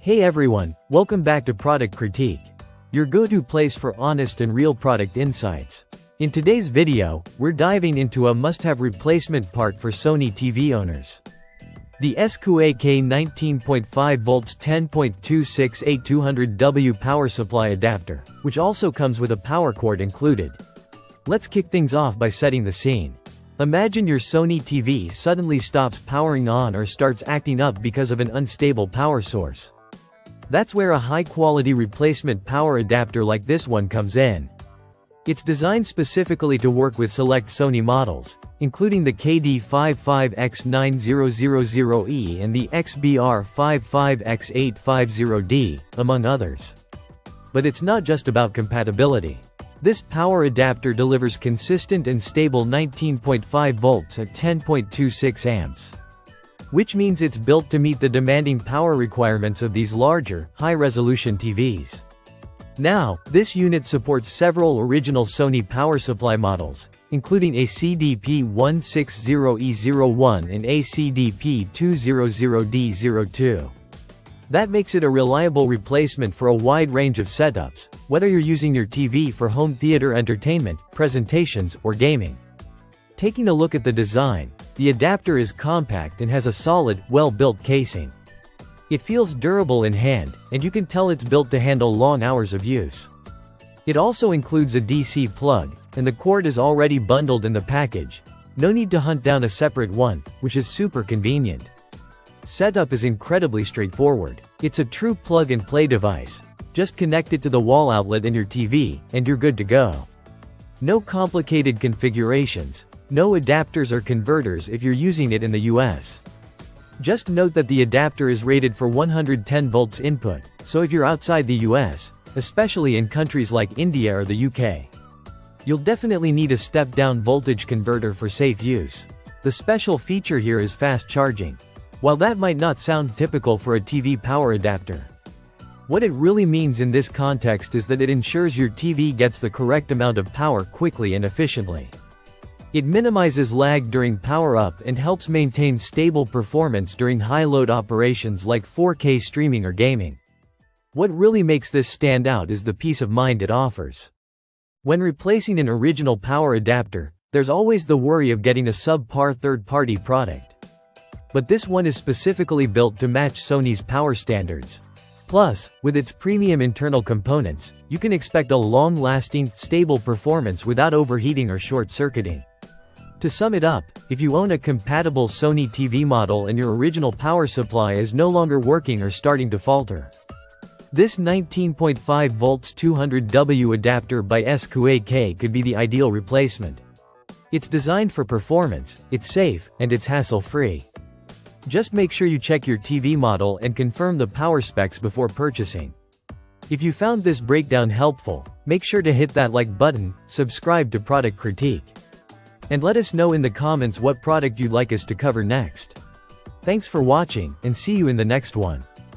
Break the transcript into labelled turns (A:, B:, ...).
A: Hey everyone, welcome back to Product Critique, your go-to place for honest and real product insights. In today's video, we're diving into a must-have replacement part for Sony TV owners. The SKuaiKe 19.5 volts 10.26 A200W power supply adapter, which also comes with a power cord included. Let's kick things off by setting the scene. Imagine your Sony TV suddenly stops powering on or starts acting up because of an unstable power source. That's where a high-quality replacement power adapter like this one comes in. It's designed specifically to work with select Sony models, including the KD55X9000E and the XBR55X850D, among others. But it's not just about compatibility. This power adapter delivers consistent and stable 19.5 volts at 10.26 amps. Which means it's built to meet the demanding power requirements of these larger, high-resolution TVs. Now, this unit supports several original Sony power supply models, including a CDP160E01 and a CDP200D02. That makes it a reliable replacement for a wide range of setups, whether you're using your TV for home theater entertainment, presentations, or gaming. Taking a look at the design, the adapter is compact and has a solid, well-built casing. It feels durable in hand, and you can tell it's built to handle long hours of use. It also includes a DC plug, and the cord is already bundled in the package. No need to hunt down a separate one, which is super convenient. Setup is incredibly straightforward. It's a true plug-and-play device. Just connect it to the wall outlet in your TV, and you're good to go. No complicated configurations. No adapters or converters if you're using it in the US. Just note that the adapter is rated for 110 volts input, so if you're outside the US, especially in countries like India or the UK, you'll definitely need a step-down voltage converter for safe use. The special feature here is fast charging. While that might not sound typical for a TV power adapter, what it really means in this context is that it ensures your TV gets the correct amount of power quickly and efficiently. It minimizes lag during power-up and helps maintain stable performance during high-load operations like 4K streaming or gaming. What really makes this stand out is the peace of mind it offers. When replacing an original power adapter, there's always the worry of getting a subpar third-party product. But this one is specifically built to match Sony's power standards. Plus, with its premium internal components, you can expect a long-lasting, stable performance without overheating or short-circuiting. To sum it up, if you own a compatible Sony TV model and your original power supply is no longer working or starting to falter, this 19.5 volts 200W adapter by SKuaiKe could be the ideal replacement. It's designed for performance, it's safe, and it's hassle-free. Just make sure you check your TV model and confirm the power specs before purchasing. If you found this breakdown helpful, make sure to hit that like button, subscribe to Product Critique, and let us know in the comments what product you'd like us to cover next. Thanks for watching, and see you in the next one.